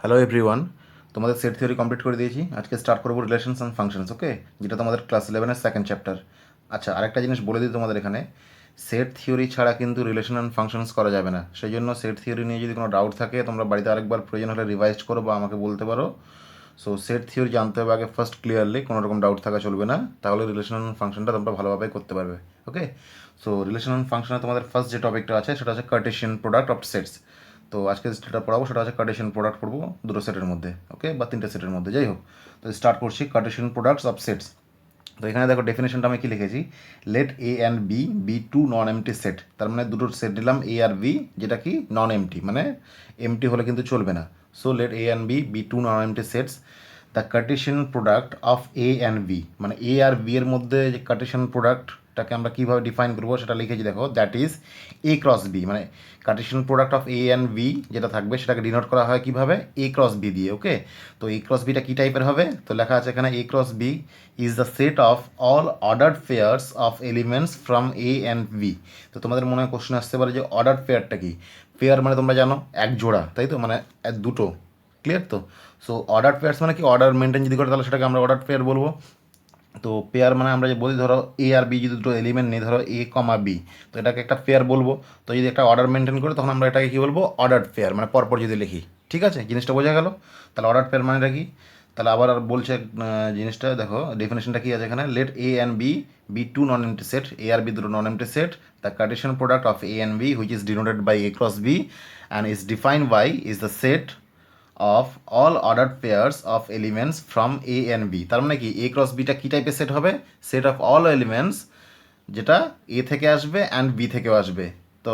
Hello everyone, তোমাদের set theory complete করে দিয়েছি। আজকে স্টার্ট করবো রিলেশনস অ্যান্ড ফাংশনস। ওকে, যেটা তোমাদের ক্লাস 11-এর সেকেন্ড চ্যাপ্টার। আচ্ছা, আরেকটা জিনিস বলে দিই তোমাদের, এখানে সেট থিওরি ছাড়া কিন্তু রিলেশন অ্যান্ড ফাংশনস করা যাবে না। সেই জন্য সেট থিওরি নিয়ে যদি কোনো ডাউট থাকে তোমরা বাড়িতে আরেকবার প্রয়োজন হলে রিভাইজ করো বা আমাকে বলতে পারো। সো সেট থিওরি জানতে হবে আগে ফার্স্ট ক্লিয়ারলি, কোনো রকম ডাউট থাকা চলবে না, তাহলে রিলেশন অ্যান্ড ফাংশনটা তোমরা ভালোভাবে করতে পারবে। ওকে, সো রিলেশন অ্যান্ড ফাংশনে তোমাদের ফার্স্ট যে টপিকটা আছে সেটা হচ্ছে কার্টেশিয়ান প্রোডাক্ট অফ সেটস। তো আজকে যেটা পড়াবো সেটা হচ্ছে কার্টেশিয়ান প্রোডাক্ট পড়বো দুটো সেটের মধ্যে, ওকে, বা তিনটে সেটের মধ্যে, যাই হোক। তো স্টার্ট করছি কার্টেশিয়ান প্রোডাক্টস অফ সেটস। তো এখানে দেখো ডেফিনেশনটা আমি কি লিখেছি, let A and B be two non empty set. তার মানে দুটো সেট দিলাম এ আর বি, যেটা কি নন এমটি, মানে এমটি হলে কিন্তু চলবে না। So let A and B be two non empty sets. The Kardashian product of A and B, মানে এ আর বি এর মধ্যে যে কার্টেশিয়ান প্রোডাক্টটাকে আমরা কীভাবে ডিফাইন করবো সেটা লিখেছি দেখো, that is A cross B. মানে Cartesian product of A and B যেটা থাকবে সেটাকে ডিনোট করা হয় কীভাবে, এ ক্রস বি দিয়ে। ওকে, তো এ ক্রস বিটা কী টাইপের হবে, তো লেখা আছে এখানে A cross B is the set of all ordered pairs of elements from A and B. তো তোমাদের মনে হয় কোশ্চেন আসতে পারে যে অর্ডার্ড পেয়ারটা কি। পেয়ার মানে তোমরা জানো এক জোড়া, তাই তো, মানে দুটো। ক্লিয়ার তো? সো অর্ডার পেয়ার্স মানে কি, অর্ডার মেনটেন যদি করে তাহলে সেটাকে আমরা অর্ডার পেয়ার বলবো। তো পেয়ার মানে আমরা যে বলি, ধরো এ আর বি যদি দুটো এলিমেন্ট নেই, ধরো এ কমা বি, তো এটাকে একটা পেয়ার বলবো। তো যদি একটা অর্ডার মেনটেন করে তখন আমরা এটাকে কী বলবো, অর্ডার পেয়ার, মানে পরপর যদি লিখি। ঠিক আছে, জিনিসটা বোঝা গেল? তাহলে অর্ডার পেয়ার মানেটা কি? তাহলে আবার আর বলছে জিনিসটা দেখো, ডেফিনেশনটা কি আছে এখানে, let A and B be two non empty set. A আর বি দুটো non empty set. The Kardashian product of A and B which is denoted by A cross B and is defined by is the set of all ordered pairs of elements from A and B. তার মানে কি, এ cross beta কী টাইপের set হবে, set of all elements যেটা এ থেকে আসবে and B থেকেও আসবে। তো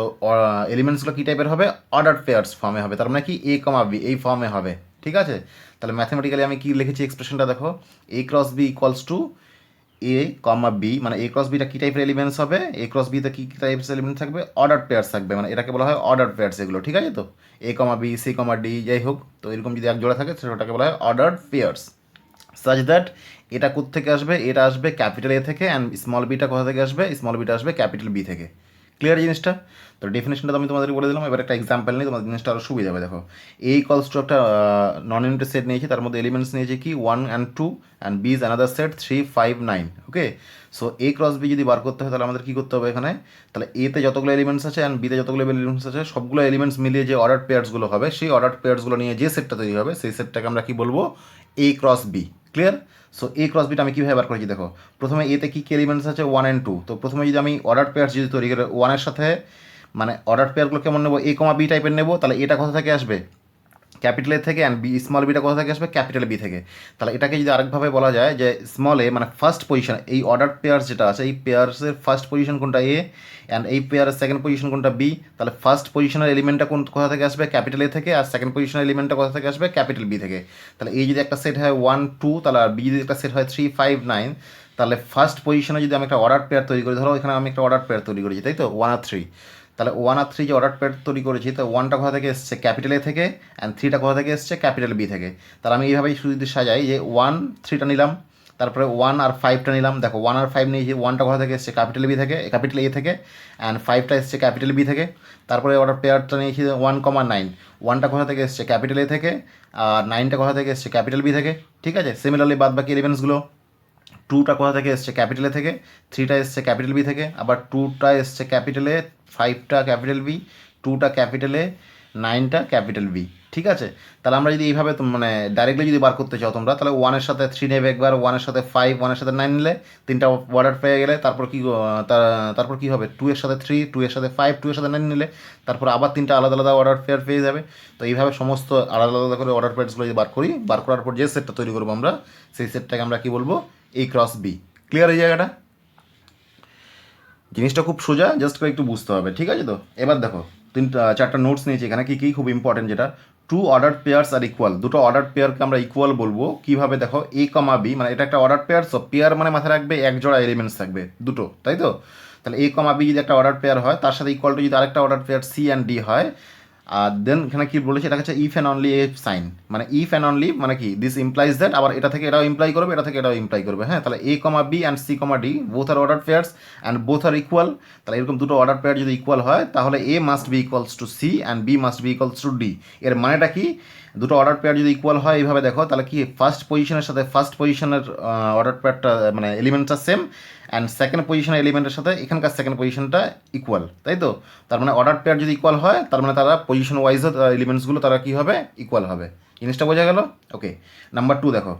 এলিমেন্টসগুলো কী টাইপের হবে, অর্ডার্ড পেয়ার্স ফর্মে হবে। তার মানে কি, এ কমা বি এই ফর্মে হবে। ঠিক আছে, তাহলে ম্যাথমেটিক্যালি আমি কি লিখেছি এক্সপ্রেশনটা দেখো, A cross B equals to A comma B, মানে এ ক্রস বিটা কী টাইপের এলিমেন্টস হবে, এ ক্রস বিতে কী কী টাইপস এলিমেন্ট থাকবে, অর্ডার পেয়ার্স থাকবে, মানে এটাকে বলা হয় অর্ডার পেয়ার্স এগুলো। ঠিক আছে, তো এ comma B C comma D যাই হোক, তো এরকম যদি এক জোড়া থাকে সেটাকে বলা হয় অর্ডার পেয়ার্স। সাচ দ্যাট এটা কোত্থেকে আসবে, এটা আসবে ক্যাপিটাল এ থেকে, অ্যান্ড স্মল বিটা কোথা থেকে আসবে, স্মল বিটা আসবে ক্যাপিটাল বি থেকে। ক্লিয়ার জিনিসটা? তো ডেফিনেশনটা তো আমি তোমাদেরকে বলে দিলাম, এবার একটা এক্সাম্পল নিয়ে তোমাদের জিনিসটা আরও সুবিধা হবে। দেখো, এ ইকলস টু একটা নন ইউনিটেড সেট নিয়েছি, তার মধ্যে এলিমেন্টস নিয়েছি কি 1 and 2, and B is another set 3 5 9। Okay, so A cross B যদি বার করতে হয় তাহলে আমাদের কী করতে হবে এখানে, তাহলে এতে যতগুলো এলিমেন্টস আছে অ্যান্ড বিতে যতগুলো এলিমেন্টস আছে সবগুলো এলিমেন্টস মিলিয়ে যে অর্ডার পেয়ার্সগুলো হবে, সেই অর্ডার পেয়ার্সগুলো নিয়ে যে সেটটা তৈরি হবে সেই সেটটাকে আমরা কী বলবো, এ cross B. Clear? So A cross beta আমি কীভাবে বার করেছি দেখো, প্রথমে এতে কী কী এলিমেন্টস আছে 1 অ্যান্ড 2। তো প্রথমে যদি আমি অর্ডার পেয়ার্স যদি তৈরি করে ওয়ানের সাথে, মানে অর্ডার পেয়ারগুলো কেমন নেবো, এ কমা বি টাইপের নেবো, তাহলে এটা কোথা থেকে আসবে, ক্যাপিটাল এ থেকে, অ্যান্ড বি স্মল বিটা কোথা থেকে আসবে, ক্যাপিটাল বি থেকে। তাহলে এটাকে যদি আরেকভাবে বলা যায় যে স্মল এ মানে ফার্স্ট পজিশন, এই অর্ডার পেয়ার্স যেটা আছে এই পেয়ার্সের ফার্স্ট পজিশন কোনটা এ, অ্যান্ড এই পেয়ারের সেকেন্ড পজিশন কোনটা বি। তাহলে ফার্স্ট পজিশনের এলিমেন্টটা কোথা থেকে আসবে, ক্যাপিটাল এ থেকে, আর সেকেন্ড পজিশনের এলিমেন্টটা কোথা থেকে আসবে, ক্যাপিটাল বি থেকে। তাহলে এই যদি একটা সেট হয় 1 2, তাহলে আর বি যদি একটা সেট হয় 3 5 9, তাহলে ফার্স্ট পজিশনে যদি আমি একটা অর্ডার পেয়ার তৈরি করি, ধরো এখানে আমি একটা অর্ডার পেয়ার তৈরি করেছি, তাই তো 1 আর 3। তাহলে 1 আর 3 যে অর্ডার পেয়ার তৈরি করেছি, তো 1টা কোথা থেকে এসছে, ক্যাপিটাল এ থেকে, অ্যান্ড 3টা কোথা থেকে এসছে, ক্যাপিটাল বি থেকে। তাহলে আমি এইভাবেই শুধু যদি সাজাই যে 1 3টা নিলাম, তারপরে 1 আর 5টা নিলাম। দেখো 1 আর 5 নিয়েছি, 1টা কোথা থেকে এসছে, ক্যাপিটাল বি থেকে, ক্যাপিটাল এ থেকে, অ্যান্ড 5টা এসছে ক্যাপিটাল বি থেকে। তারপরে অর্ডার পেয়ারটা নিয়েছি 1 কমা 9, 1টা কোথা থেকে এসছে, ক্যাপিটাল এ থেকে, আর 9টা কোথা থেকে এসছে, ক্যাপিটাল বি থেকে। ঠিক আছে, সিমিলারলি বাদ বাকি এলিমেন্টসগুলো, 2টা কোথা থেকে এসছে, ক্যাপিটালে থেকে, 3টা এসছে ক্যাপিটাল বি থেকে, আবার 2টা এসছে ক্যাপিটালে, 5টা ক্যাপিটাল বি, 2টা ক্যাপিটালে, 9টা ক্যাপিটাল বি। ঠিক আছে, তাহলে আমরা যদি এইভাবে মানে ডাইরেক্টলি যদি বার করতে চাও তোমরা, তাহলে 1-এর সাথে 3 নেবে একবার, 1-এর সাথে 5, 1-এর সাথে 9 নিলে, তিনটা অর্ডার পেয়ে গেলে, তারপর কি তারপর কি হবে, 2-এর সাথে 3, 2-এর সাথে 5, 2-এর সাথে 9 নিলে, তারপর আবার তিনটা আলাদা আলাদা অর্ডার পেয়ার পেয়ে যাবে। তো এইভাবে সমস্ত আলাদা আলাদা করে অর্ডার পেয়ারসগুলো যদি বার করি, বার করার পর যে সেটটা তৈরি করবো আমরা, সেই সেটটাকে আমরা কি বলবো, এ ক্রস বি। ক্লিয়ার এই জায়গাটা? জিনিসটা খুব সোজা, জাস্ট করে একটু বুঝতে হবে। ঠিক আছে, তো এবার দেখো চারটা নোটস নিয়েছি এখানে, কি কি খুব ইম্পর্টেন্ট, যেটা টু অর্ডার পেয়ার্স আর ইকুয়াল, দুটো অর্ডার পেয়ারকে আমরা ইকুয়াল বলবো কিভাবে, দেখো এ কমা বি, মানে এটা একটা অর্ডার পেয়ার, সো পেয়ার মানে মাথায় রাখবে এক জোড়া এলিমেন্টস থাকবে দুটো, তাই তো। তাহলে এ কমা বি যদি একটা অর্ডার পেয়ার হয়, তার সাথে ইকুয়াল টু যদি আরেকটা order pair C and D হয়, আর দেন এখানে কি বলেছে, এটা হচ্ছে if and only if sign, মানে ইফ অ্যান্ড অনলি মানে কি দিস ইমপ্লাইজ দ্যাট, আবার এটা থেকে এটাও ইমপ্লাই করবে, এটা থেকে এটাও ইমপ্লাই করবে। হ্যাঁ, তাহলে A comma B and C comma D both are order pairs and both are equal. তাহলে এরকম দুটো অর্ডার পেয়ার যদি ইকুয়াল হয় তাহলে A must be equals to C and B must be equals to D. এর মানেটা কি, দুটো অর্ডার পেয়ার যদি ইকুয়াল হয় এইভাবে দেখো, তাহলে কি ফার্স্ট পজিশনের সাথে ফার্স্ট পজিশনের অর্ডার পেয়ারটা মানে এলিমেন্টটা সেম, অ্যান্ড সেকেন্ড পজিশনের এলিমেন্টের সাথে এখানকার সেকেন্ড পজিশনটা ইকুয়াল, তাই তো? তার মানে অর্ডার পেয়ার যদি ইকুয়াল হয় তার মানে তারা পজিশন ওয়াইজও এলিমেন্টসগুলো তারা কী হবে, ইকুয়াল হবে। জিনিসটা বোঝা গেল? ওকে, নাম্বার 2 দেখো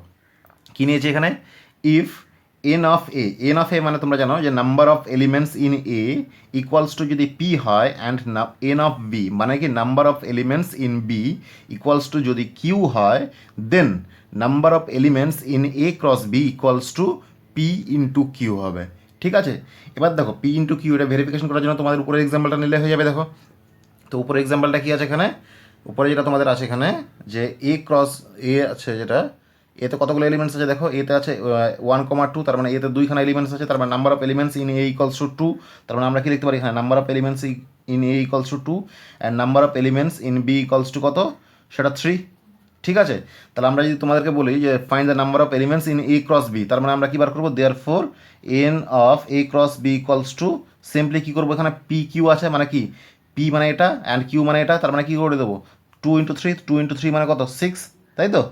কী নিয়েছে এখানে, ইফ এন অফ এ মানে তোমরা জানো যে number of elements in A equals to যদি পি হয় অ্যান্ড এন অফ বি মানে কি number of elements in B equals to যদি কিউ হয়, then number of elements in A cross B equals to P into Q হবে। ঠিক আছে, এবার দেখো পি ইন্টু কিউ এটা ভেরিফিকেশন করার জন্য তোমাদের উপরে এক্সাম্পলটা নিলে হয়ে যাবে। দেখো তো উপরে এক্সাম্পলটা কী আছে এখানে, উপরে যেটা তোমাদের আছে এখানে যে এ ক্রস এ আছে, যেটা এতে কতগুলো এলিমেন্টস আছে দেখো, এতে আছে 1,2, তার মানে এতে 2খানা এলিমেন্টস আছে, তার মানে number of elements in A equals to 2, তার মানে আমরা কি লিখতে পারি এখানে number of elements in A equals to 2 and number of elements in B equals to কত, সেটা 3। ঠিক আছে, তাহলে আমরা যদি তোমাদেরকে বলি যে find the number of elements in A cross B, তার মানে আমরা কী বার করবো, therefore n of A cross B equals to simply কী করবো, এখানে পি কিউ আছে মানে কি পি মানে এটা অ্যান্ড কিউ মানে এটা, তার মানে কী করে দেবো 2 × 3 মানে কত 6, তাই তো?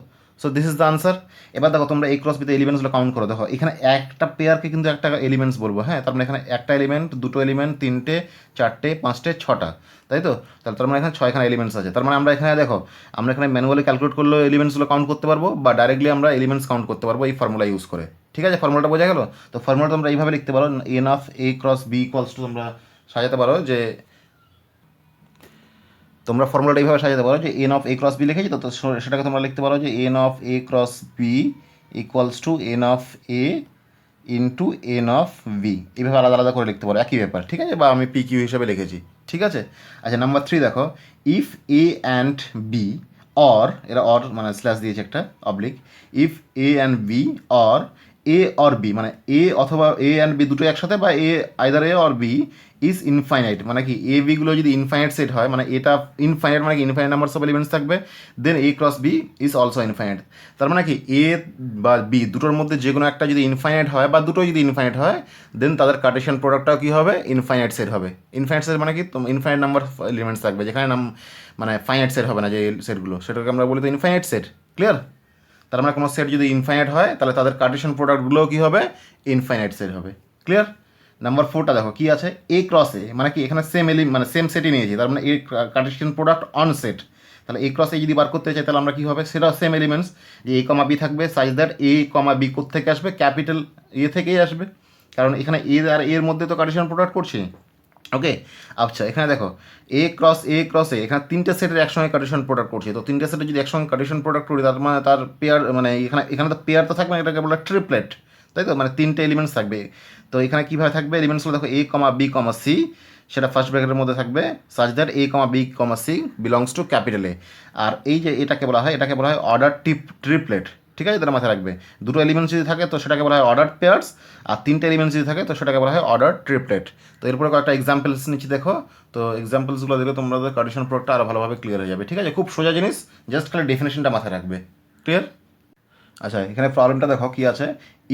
So this is the answer. এবার দেখো তোমরা এই ক্রস বিতে এলিমেন্টসগুলো কাউন্ট করো, দেখো এখানে একটা পেয়ারকে কিন্তু একটা এলিমেন্টস বলবো। হ্যাঁ, তার মানে এখানে একটা এলিমেন্ট, দুটো এলিমেন্ট, 3টে, 4টে, 5টে, 6টা, তাই তো? তাহলে তার মানে এখানে 6খানা এলিমেন্টস আছে। তার মানে আমরা এখানে দেখো আমরা এখানে ম্যানুয়ালি ক্যালকুলেট করলেও এলিমেন্টসগুলো কাউন্ট করতে পারবো বা ডাইরেক্টলি আমরা এলিমেন্টস কাউন্ট করতে পারবো এই ফর্মুলা ইউজ করে। ঠিক আছে, ফর্মুলাটা বোঝা গেল? তো ফর্মুলা তোমরা এইভাবে লিখতে পারো, n of A cross B equals to তোমরা সাজাতে পারো যে তোমরা ফর্মুলাটা এইভাবে সাজাতে পারো যে n of A cross B লিখেছি তো সেটাকে তোমরা লিখতে পারো যে n of A cross B equals to n of A into n of B, এইভাবে আলাদা আলাদা করে লিখতে পারো, একই ব্যাপার। ঠিক আছে, বা আমি পি কিউ হিসেবে লিখেছি। ঠিক আছে, আচ্ছা নাম্বার 3 দেখো, if A and B or, এরা অর মানে স্ল্যাশ দিয়েছে একটা oblique, if A and B or A or B মানে এ অথবা এ অ্যান্ড বি দুটো একসাথে, বা A either A or B is infinite মানে কি এ বিগুলো যদি ইনফাইনাইট সেট হয়, মানে এটা ইনফাইনাইট মানে কি ইনফাইনাইট নাম্বার অফ এলিমেন্টস থাকবে, then A cross B is also infinite. তার মানে কি এ বা বি দুটোর মধ্যে যে কোনো একটা যদি ইনফাইনাইট হয় বা দুটো যদি ইনফাইনাইট হয়, দেন তাদের কার্টেশিয়ান প্রোডাক্টটাও কী হবে, ইনফাইনাইট সেট হবে। ইনফাইনাইট সেট মানে কি ইনফাইনাইট নাম্বার অফ এলিমেন্টস থাকবে, যেখানে মানে ফাইনাইট সেট হবে না যে সেটগুলো, সেটাকে আমরা বলি তো ইনফাইনাইট সেট। ক্লিয়ার? তার মানে কোনো সেট যদি ইনফাইনাইট হয় তাহলে তাদের কার্টেশিয়ান প্রোডাক্টগুলোও কী হবে, ইনফাইনাইট সেট হবে। ক্লিয়ার? নাম্বার 4টা দেখো কী আছে, এ ক্রস এ মানে কি এখানে সেম মানে সেম সেটই নিয়েছি, তার মানে এ কার্টেশিয়ান প্রোডাক্ট অন সেট। তাহলে এ ক্রস এ যদি বার করতে চাই তাহলে আমরা কী হবে, সেটা সেম এলিমেন্টস যে এ কমা বি থাকবে, size that A comma B কোত্থেকে আসবে, ক্যাপিটাল এ থেকেই আসবে, কারণ এখানে এ আর এর মধ্যে তো কার্টেশিয়ান প্রোডাক্ট করছি। ওকে, আচ্ছা এখানে দেখো এ ক্রস এ এখানে 3টে সেটের একসঙ্গে কার্টেশিয়ান প্রোডাক্ট করছি, তো 3টে সেটের যদি একসঙ্গে কার্টেশিয়ান প্রোডাক্ট করি তার মানে তার পেয়ার মানে এখানে তো পেয়ার তো থাকবে না, এটাকে বলে ট্রিপলেট, তাই তো? মানে 3টে এলিমেন্টস থাকবে। তো এখানে কীভাবে থাকবে এলিমেন্টসগুলো দেখো, A comma B comma C সেটা ফার্স্ট ব্র্যাকেটের মধ্যে থাকবে, such that A comma B comma C belongs to capital A. আর এই যে এটাকে বলা হয় অর্ডার ট্রিপলেট। ঠিক আছে, তারা মাথায় রাখবে, দুটো এলিমেন্টস যদি থাকে তো সেটাকে বলা হয় অর্ডার পেয়ার্স, আর 3টে এলিমেন্টস যদি থাকে তো সেটাকে বলা হয় অর্ডার ট্রিপলেট। তো এরপরে কয়েকটা এক্সাম্পলস নিচ্ছি দেখো, তো এক্সাম্পলসগুলো দেখলে তোমাদের কার্টেশিয়ান প্রোডাক্টটা আরও ভালোভাবে ক্লিয়ার হয়ে যাবে। ঠিক আছে, খুব সোজা জিনিস, জাস্ট খালি ডেফিনেশনটা মাথায় রাখবে। ক্লিয়ার? আচ্ছা এখানে প্রবলেমটা দেখো কী আছে,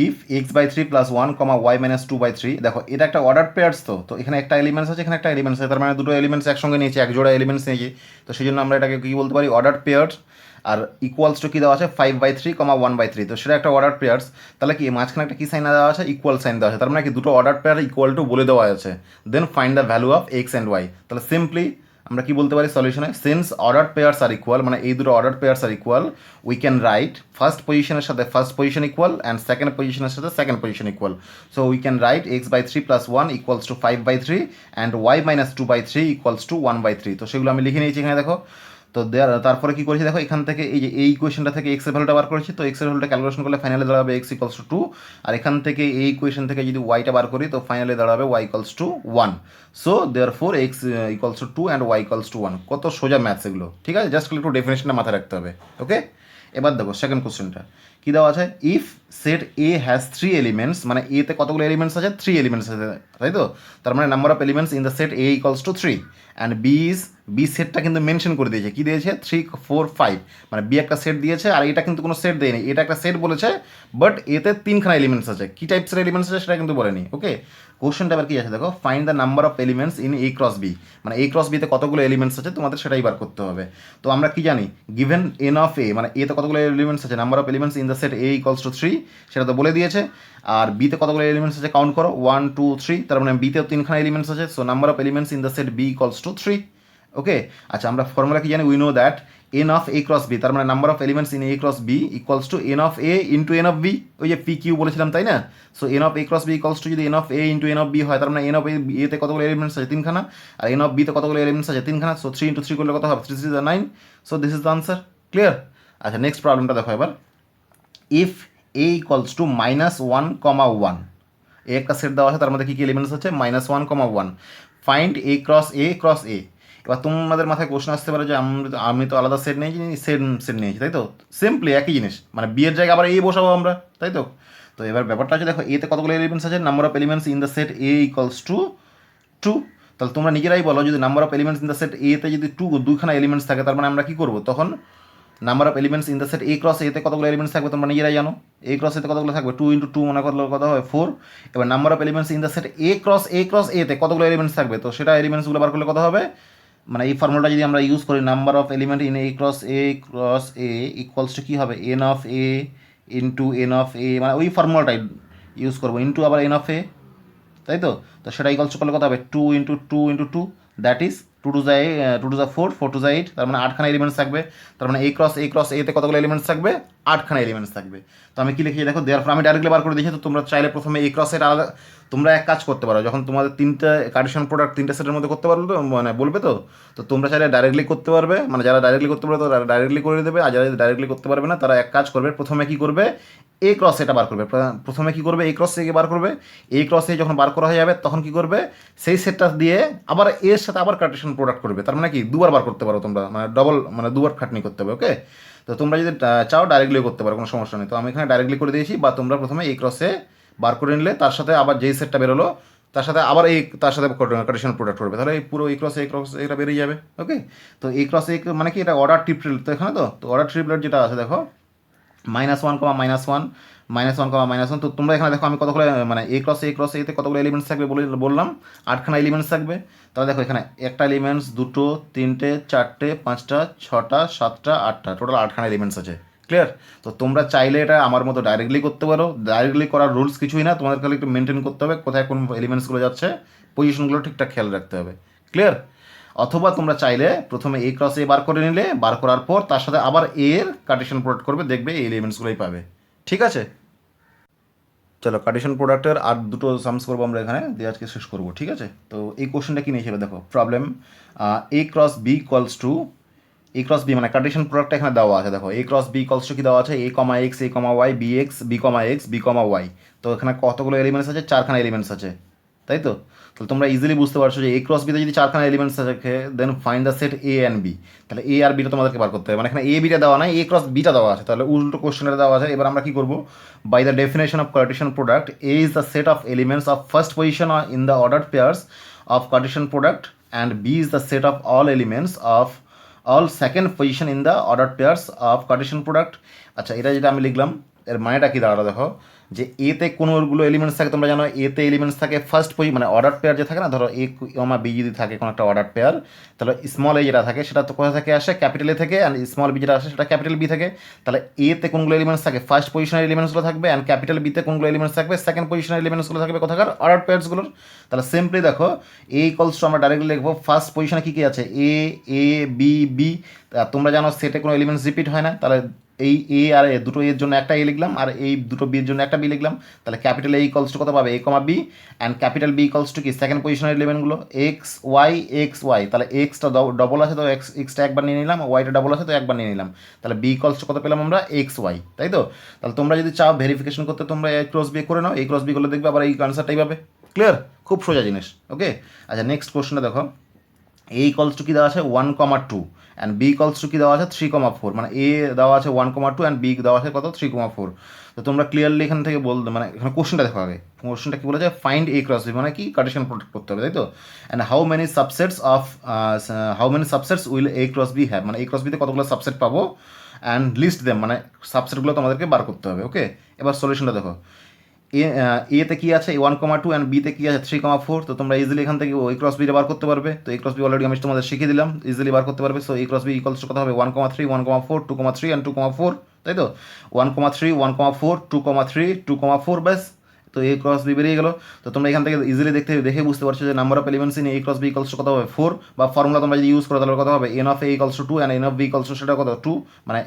ইফ x/3 + 1, y - 2/3, দেখো এটা একটা অর্ডার পেয়ার্স, তো এখানে একটা এলিমেন্টস আছে, এখানে একটা এলিমেন্টস আছে, তার মানে দুটো এলিমেন্টস একসঙ্গে নিয়েছি, এক জোড়া এলিমেন্টস নিয়েছি, তো সেই জন্য আমরা এটাকে কী বলতে পারি, অর্ডার পেয়ার্স। আর ইকুয়ালস টু কী দেওয়া আছে 5/3, 1/3, তো সেটা একটা অর্ডার পেয়ার্স। তাহলে কি মাঝখানে একটা কী সাইন দেওয়া আছে, ইকুয়াল সাইন দেওয়া আছে, তার মানে কি দুটো অর্ডার পেয়ার ইকুয়াল টু বলে দেওয়া আছে, then find the value of x and y. তাহলে সিম্পলি আমরা কি বলতে পারি সলিউশনে, সিন্স অর্ডার পেয়ার্স আর ইকুয়াল মানে এই দুটো অর্ডার পেয়ার্স আর equal, we can write first পজিশনের সাথে first position equal and second পজিশনের সাথে second position equal. So we can write x/3 + 1 equals to 5/3 and y - 2/3 equals to 1/3। তো সেগুলো আমি লিখে নিয়েছি এখানে দেখো। তো তারপরে কী করেছি দেখো, এখান থেকে এই যে এই ইকুয়েশনটা থেকে এক্সের ভ্যালুটা বার করেছি, তো এক্সের ভ্যালুটা ক্যালকুলেশন করলে ফাইনালে দাঁড়াবে x = 2, আর এখান থেকে এই ইকুয়েশন থেকে যদি ওয়াইটা বার করি তো ফাইনালে দাঁড়াবে y = 1। So therefore x = 2 and y = 1। কত সোজা ম্যাথস এগুলো। ঠিক আছে, জাস্ট একটু ডেফিনেশনটা মাথায় রাখতে হবে। ওকে, এবার দেখো সেকেন্ড কোশ্চেনটা কী দেওয়া আছে, if set A has 3 elements, মানে এতে কতগুলো এলিমেন্টস আছে, 3 এলিমেন্টস আছে, তাই তো? তার মানে number of elements in the set A equals to 3, and B সেটটা কিন্তু মেনশন করে দিয়েছে, কী দিয়েছে 3 4 5, মানে বি একটা সেট দিয়েছে, আর এটা কিন্তু কোনো সেট দেয়নি, এটা একটা সেট বলেছে, বাট এতে 3খানা এলিমেন্টস আছে, কী টাইপসের এলিমেন্টস আছে সেটা কিন্তু বলেনি। ওকে, কোশ্চেনটা এবার কী আছে দেখো, find the number of elements in A cross B, মানে এ ক্রস বিতে কতগুলো এলিমেন্টস আছে তোমাদের সেটাই বার করতে হবে। তো আমরা কি জানি, গিভেন এন অফ এ, মানে এতে কতগুলো এলিমেন্টস আছে, number of elements in the set A equals to 3, সেটা তো বলে দিয়েছে। আর বিতে কতগুলো এলিমেন্টস আছে কাউন্ট করো, 1 2 3, তার মানে বিতেও 3খানা এলিমেন্টস আছে, so number of elements in the set B equals to 3। Okay, আচ্ছা আমরা ফর্মুলা কি জানি, we know that n of A cross B, তার মানে number of elements in A cross B equals to n of A into n of B, ওই যে P Q বলেছিলাম তাই না? So n of A cross B equals to যদি n of A into n of B হয়, তার মানে N of এতে কতগুলো এলিমেন্টস আছে 3খানা, আর এন অফ বিতে কতগুলো এলিমেন্টস আছে 3খানা, সো 3 ইন্টু 3 করলে কত হবে, 3 3 9, so this is the answer. Clear? আচ্ছা নেক্সট প্রবলেমটা দেখো এবার, ইফ এ ইকুয়ালস টু -1, এ একটা সেট দেওয়া আছে, তার মধ্যে কী কী এলিমেন্টস আছে, -1, find A cross A cross A. এবার তোমাদের মাথায় কোশ্চেন আসতে পারে যে আমি তো আলাদা সেট নিয়েছি, সেট সেট নিয়েছি, তাই তো? সিম্পলি একই জিনিস, মানে বি এর জায়গায় আবার এ বসাবো আমরা, তাই তো? তো এবার ব্যাপারটা হচ্ছে দেখো, এতে কতগুলো এলিমেন্টস আছে, number of elements in the set A equals to 2, তাহলে তোমরা নিজেরাই বলো, যদি number of elements in the set এতে যদি 2খানা এলিমেন্টস থাকে, তার মানে আমরা কী করবো তখন, number of elements in the set A cross এতে কতগুলো এলিমেন্টস থাকবে তোমরা নিজেরাই জানো, এ ক্রস এতে কতগুলো থাকবে, 2 ইন্টু 2 মনে করলে কত হবে 4। এবার number of elements in the set A cross এতে কতগুলো এলিমেন্টস থাকবে, তো সেটা এলিমেন্টসগুলো বার করলে কত হবে, মানে এই ফর্মুলাটা যদি আমরা ইউজ করি, number of element in A cross A equals to কী হবে, n of A into n of A, মানে ওই ফর্মুলাটাই ইউজ করবো, ইন্টু আবার এন অফ এ, তাই তো? তো সেটা ইকুয়ালস করলে কত হবে, 2 into 2 into 2, that is 2 to যায় 4 4 টু যায় 8, তার মানে 8খানা এলিমেন্টস থাকবে। তার মানে এ ক্রস এতে কতগুলো এলিমেন্টস থাকবে, 8খানা এলিমেন্টস থাকবে। তো আমি কি লিখি দেখো, দেওয়ার পর আমি ডাইরেক্টলি বার করে দিয়েছি। তো তোমরা চাইলে প্রথমে এ ক্রসের আলাদা, তোমরা এক কাজ করতে পারো, যখন তোমাদের 3টে কার্টেশিয়ান প্রোডাক্ট 3টে সেটের মধ্যে করতে পারবে তো, মানে বলবে তো তোমরা চাইলে ডাইরেক্টলি করতে পারবে, মানে যারা ডাইরেক্টলি করতে পারবে তারা ডাইরেক্টলি করে দেবে, আর যারা ডাইরেক্টলি করতে পারবে না তারা এক কাজ করবে, প্রথমে কি করবে, এ ক্রস এটা বার করবে, প্রথমে কি করবে, এ ক্রস এ বার করবে, এ ক্রস এ যখন বার করা হয়ে যাবে তখন কি করবে, সেই সেটটা দিয়ে আবার এর সাথে আবার কার্টেশিয়ান প্রোডাক্ট করবে, তার মানে কি দুবার বার করতে পারো তোমরা, মানে ডবল, মানে দুবার খাটনি করতে হবে। ওকে, তো তোমরা যদি চাও ডাইরেক্টলি করতে পারো, কোনো সমস্যা নেই। তো আমি এখানে ডাইরেক্টলি করে দিয়েছি, বা তোমরা প্রথমে এই ক্রসে বার করে নিলে তার সাথে আবার যেই সেটটা বেরোলো তার সাথে আবার তার সাথে কার্টেশিয়ান প্রোডাক্ট করবে, তাহলে এই পুরো এই ক্রস এটা বেরিয়ে যাবে। ওকে, তো এই ক্রস মানে কি, এটা অর্ডার ট্রিপল, তো এখানে তো অর্ডার ট্রিপলেট যেটা আছে দেখো, -1, -1, তো তোমরা এখানে দেখো আমি কতগুলো, মানে এ ক্রস এতে কতগুলো এলিমেন্টস থাকবে বললাম, 8খানা এলিমেন্টস থাকবে। তাহলে দেখো এখানে একটা এলিমেন্টস, দুটো, তিনটে, চারটে, পাঁচটা, ছটা, সাতটা, আটটা, টোটাল 8খানা এলিমেন্টস আছে। ক্লিয়ার? তো তোমরা চাইলে এটা আমার মতো ডাইরেক্টলি করতে পারো, ডাইরেক্টলি করার রুলস কিছুই না, তোমাদের খালি একটু মেনটেন করতে হবে কোথায় কোন এলিমেন্টসগুলো যাচ্ছে, পজিশনগুলো ঠিকঠাক খেয়াল রাখতে হবে। ক্লিয়ার? অথবা তোমরা চাইলে প্রথমে এ ক্রস এ বার করে নিলে, বার করার পর তার সাথে আবার এর কার্টেশিয়ান প্রোডাক্ট করবে, দেখবে এই এলিমেন্টসগুলোই পাবে। ঠিক আছে, চলো কার্টেশিয়ান প্রোডাক্টের আর দুটো সামস করবো আমরা এখানে দিয়ে আজকে শেষ করবো। ঠিক আছে, তো এই কোশ্চেনটা কি নিয়েছিল দেখো, problem A cross B equals to, A cross B মানে কার্টেশিয়ান প্রোডাক্টটা এখানে দেওয়া আছে, দেখো A cross B equals to কি দেওয়া আছে, A comma x, A comma y, B x, B comma x, B comma y. তো এখানে কতগুলো এলিমেন্টস আছে, 4খানা এলিমেন্টস আছে, তাই তো? তাহলে তোমরা ইজিলি বুঝতে পারছো যে এ ক্রস বিতে যদি 4খানা এলিমেন্টস থাকে, then find the set A and B. তাহলে এ আর বিটা তোমাদেরকে বার করতে হবে, মানে এখানে এ বিটা দেওয়া নাই, এ ক্রস বিটা দেওয়া আছে, তাহলে উল্টো কোশ্চেনে দেওয়া আছে। এবার আমরা কি করবো, by the definition of cartesian product, A is the set of elements of first position in the order pairs of cartesian product, and B is the set of all elements of all second position in the order pairs of cartesian product. আচ্ছা, এটা যেটা আমি লিখলাম এর মানেটা কি দাঁড়ালো দেখো, যে এতে কোনোগুলো এলিমেন্টস থাকে, তোমরা জানো এতে এলিমেন্টস থাকে ফার্স্ট মানে অর্ডার পেয়ার যে থাকে না, ধরো এ কমা বি যদি থাকে কোনো একটা অর্ডার পেয়ার, তাহলে স্মল এ যেটা থাকে সেটা তো কোথা থেকে আসে, ক্যাপিটাল এ থেকে, অ্যান্ড স্মল বি যেটা আসে সেটা ক্যাপিটাল বি থেকে। তাহলে এতে কোনগুলো এলিমেন্টস থাকে, ফার্স্ট পজিশনের এলিমেন্টসগুলো থাকবে, অ্যান্ড ক্যাপিটাল বিতে কোনগুলো এলিমেন্টস থাকবে, সেকেন্ড পজিশনের এলিমেন্টসগুলো থাকবে কোথাকার, অর্ডার পেয়ার্সগুলোর। তাহলে সিম্পলি দেখো এ ইকুয়ালস টু, আমরা ডাইরেক্টলি লিখবো ফার্স্ট পজিশনে কী কী আছে, এ এ বি বি। তোমরা জানো সেটে কোনো এলিমেন্টস রিপিট হয় না, তাহলে এই এ আর এ দুটো এর জন্য একটা এ লিখলাম, আর এই দুটো বির জন্য একটা বি লিখলাম। তাহলে ক্যাপিটাল এ ইকলস টু কত পাবে, A comma B, and capital B equals to কি, সেকেন্ড পজিশনের এলিমেন্টগুলো এক্স ওয়াই, তাহলে এক্সটা ডবল আছে তো এক্সটা একবার নিয়ে নিলাম, ওয়াইটা ডবল আছে তো একবার নিয়ে নিলাম। তাহলে বি ইকলস টু কত পেলাম আমরা, এক্স ওয়াই, তাই তো? তাহলে তোমরা যদি চাও ভেরিফিকেশন করতে, তোমরা এ ক্রস বি করে নাও, এই ক্রস বি করলে দেখবে আবার এই আনসারটাই পাবে। ক্লিয়ার? খুব সোজা জিনিস। ওকে, আচ্ছা নেক্সট কোশ্চেনটা দেখো, এ ইকলস টু কী দেওয়া আছে 1,2 অ্যান্ড বি ইকলস টু কী দেওয়া আছে 3,4, মানে এ দেওয়া আছে 1,2 অ্যান্ড বি দেওয়া আছে কত 3,4। তো তোমরা ক্লিয়ারলি এখান থেকে বলতে, মানে এখানে কোশ্চেনটা দেখো আগে, কোশ্চেনটা কী বলেছে, ফাইন্ড এ ক্রস বি, মানে কি কার্টেশিয়ান প্রোডাক্ট করতে হবে, তাই তো। And how many subsets will A cross B have, মানে এ ক্রস বিতে কতগুলো সাবসেট পাবো, অ্যান্ড লিস্ট দেম, মানে সাবসেটগুলো তোমাদেরকে বার করতে হবে। ওকে, এবার সলিউশনটা দেখো, এতে কী আছে 1,2 অ্যান্ড বিতে কী আছে 3,4। তো তোমরা ইজিলি এখান থেকে ওই ক্রস বিটা বার করতে পারবে। তো এই ক্রস বি অলরেডি আমি তোমাদের শিখিয়ে দিলাম, ইজিলি বার করতে পারবে। সো এই ক্রস বি ইকলস কত হবে 1,3, 1,4, 2,3 অ্যান্ড 2,4, তাই তো। 1,3, 1,4, 2,3, 2,4, ব্যাস। তো এই ক্রস বি বেরিয়ে গেল। তো তোমরা এখান থেকে ইজিলি দেখে বুঝতে পারছো যে number of elements in A cross B equals কত হবে 4, বা ফর্মুলা তোমরা যদি ইউজ করো তাহলে কত হবে n of A equals to 2 and n of B equals সেটা কত 2, মানে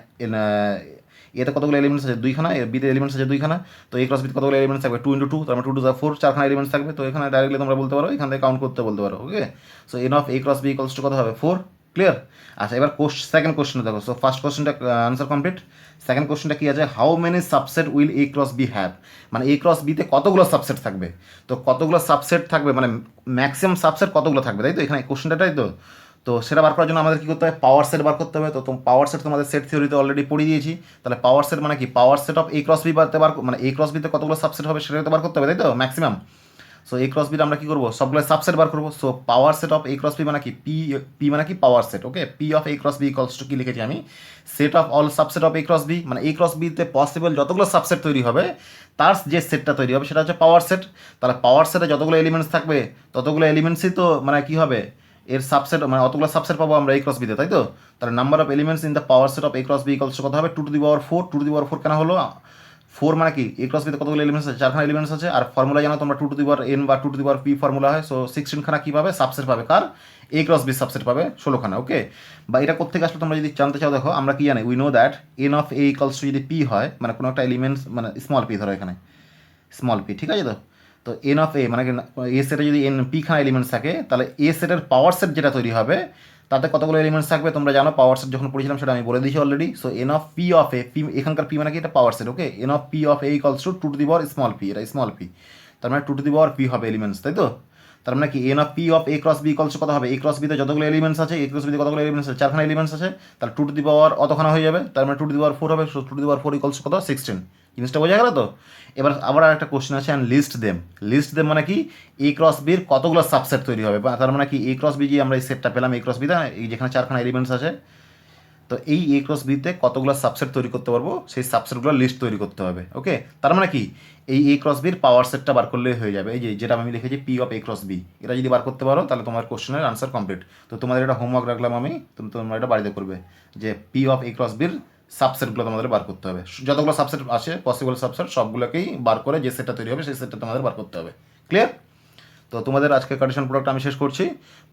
এতে কতগুলো এলিমেন্টস আছে 2খানা, বিতে এলিমেন্টস আছে 2খানা। তো এই ক্রস বিতে কতগুলো এলিমেন্টস থাকবে 2 × 2, তার মানে 2 × 4, 4খানা এলিমেন্টস থাকবে। তো এখানে ডাইরেক্টলি তোমরা বলতে পারো, এখান থেকে কাউন্ট করতে বলতে পারো। Okay, so n of A cross B equals to কত হবে 4, ক্লিয়ার। আচ্ছা, এবার সেকেন্ড কোশ্চেনটা দেখো। সো ফার্স্ট কোশ্চেনটা আনসার কমপ্লিট। সেকেন্ড কোশ্চেনটা কি আছে, how many subset will A cross B have, মানে এ ক্রস বিতে কতগুলো সাবসেট থাকবে। তো কতগুলো সাবসেট থাকবে, মানে ম্যাক্সিমাম সাবসেট কতগুলো থাকবে, তাই তো এখানে কোশ্চেনটা, তাই তো। তো সেটা বার করার জন্য আমাদের কী করতে হবে, পাওয়ার সেট বার করতে হবে। তো পাওয়ার সেট তোমাদের সেট থিওরিতে অলরেডি পড়িয়ে দিয়েছি। তাহলে পাওয়ার সেট মানে কি, power set of A cross B মানে এ ক্রস বিতে কতগুলো সাবসেট হবে সেটা বার করতে হবে, তাই তো, ম্যাক্সিমাম। সো এ ক্রস বিতে আমরা কী করবো, সবগুলো সাবসেট বার করবো। So power set of A cross B মানে কি, পি মানে কি power set. Okay, P of A cross B equals to কি লিখেছি আমি, set of all subset of A cross B, মানে এ ক্রস বিতে পসিবল যতগুলো সাবসেট তৈরি হবে তার যে সেটটা তৈরি হবে সেটা হচ্ছে পাওয়ার সেট। তাহলে পাওয়ার সেটে যতগুলো এলিমেন্টস থাকবে ততগুলো এলিমেন্টসই তো মানে কী হবে, এর সাবসেট, মানে অতগুলো সাবসেট পাবো আমরা এ ক্রস বিতে, তাই তো। তাহলে number of elements in the power set of A cross B equals কত হবে 2^4। 2^4 কেন হলো, 4 মানে কি, এ ক্রস বিতে কতগুলো এলিমেন্টস আছে 4খানা এলিমেন্টস আছে। আর ফর্মুলা জানো তোমরা 2^n বা 2^p ফর্মুলা হয়। সো 16খানা কী পাবে, সাবসেট পাবে, কার, এ ক্রস বি সাবসেট পাবে 16খানা। ওকে, বা এটা কোথেকে আসলে তোমরা যদি জানতে চাও, দেখো আমরা কি জানি, we know that n of A equals two যদি পি হয়, মানে কোনো একটা এলিমেন্টস, মানে স্মল পি ধরো এখানে স্মল পি, ঠিক আছে। তো তো এন অফ এ মানে এ সেটে যদি এন পি খানা এলিমেন্টস থাকে, তাহলে এ সেটের পাওয়ার সেট যেটা তৈরি হবে তাতে কতগুলো এলিমেন্টস থাকবে তোমরা জানো, পাওয়ার সেট যখন পড়েছিলাম সেটা আমি বলে দিয়েছি already. So n of P of A, P এখানকার পি মানে কি, এটা power set. Okay, n of P of A equals two to the power small P, এটা স্মল পি, তার মানে 2 টু দি পাওয়ার পি হবে এলিমেন্টস, তাই তো। তার মানে কি n of P of A cross B equals কত হবে, এ ক্রস বিতে যতগুলো এলিমেন্টস আছে, এ ক্রস বিতে কতগুলো এলিমেন্টস আছে 4খানা এলিমেন্টস আছে, তাহলে 2 টু দি পাওয়ার অতখানা হয়ে যাবে, তার মানে 2 টু দি পাওয়ার 4 হবে। 2 টু দি পাওয়ার 4 ইকলস কত 16, জিনিসটা বোঝা গেল তো। এবার আবার একটা কোশ্চেন আছে, and list them. List them মানে কি, এ ক্রস বির কতগুলো সাবসেট তৈরি হবে, তার মানে কি এ ক্রস বি যে আমরা এই সেটটা পেলাম এ ক্রস বিতে, এই যেখানে 4খানা এলিমেন্টস আছে, তো এই এ ক্রস বিতে কতগুলো সাবসেট তৈরি করতে পারবো সেই সাবসেটগুলো লিস্ট তৈরি করতে হবে। ওকে, তার মানে কি এই এ ক্রস বির পাওয়ার সেটটা বার করলেই হয়ে যাবে। এই যেটা আমি লিখেছি P of A cross B, এটা যদি বার করতে পারো তাহলে তোমার কোশ্চেনের আনসার কমপ্লিট। তো তোমাদের এটা হোমওয়ার্ক রাখলাম আমি, তোমরা এটা বাড়িতে করবে, যে পি অফ এ ক্রস বির সাবসেটগুলো তোমাদের বার করতে হবে। যতগুলো সাবসেট আছে পসিবল সাবসেট সবগুলোকেই বার করে যে সেটটা তৈরি হবে সেই সেটটা তোমাদের বার করতে হবে। ক্লিয়ার? তো তোমাদের আজকে কার্টেশিয়ান প্রোডাক্ট আমি শেষ করছি।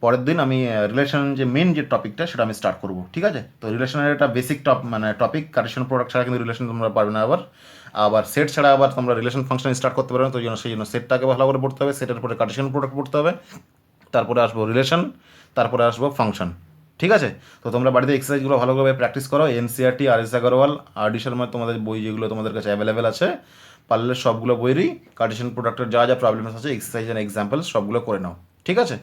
পরের দিন আমি রিলেশন যে মেন যে টপিকটা সেটা আমি স্টার্ট করব, ঠিক আছে। তো রিলেশনের একটা বেসিক মানে টপিক, কার্টেশিয়ান প্রোডাক্ট ছাড়া কিন্তু রিলেশন তোমরা পারবে না। আবার সেট ছাড়া আবার তোমরা রিলেশন ফাংশন স্টার্ট করতে পারবে না। তো সেই জন্য সেটটাকে ভালো করে পড়তে হবে, সেটের পরে কার্টেশিয়ান প্রোডাক্ট পড়তে হবে, তারপরে আসবো রিলেশন, তারপরে আসবো ফাংশন, ঠিক আছে। তো তোমরা বাড়িতে এক্সারসাইজগুলো ভালোভাবে প্র্যাকটিস করো। এনসিআরটি, আর এস আগরওয়াল, আর ডি শর্মার তোমাদের বই যেগুলো তোমাদের কাছে অ্যাভেলেবেল আছে, পারলে সবগুলো বইয়েরই কার্টেশিয়ান প্রোডাক্টের যা যা প্রবলেমস আছে, এক্সারসাইজ অ্যান্ড এক্সাম্পল সবগুলো করে নাও, ঠিক আছে।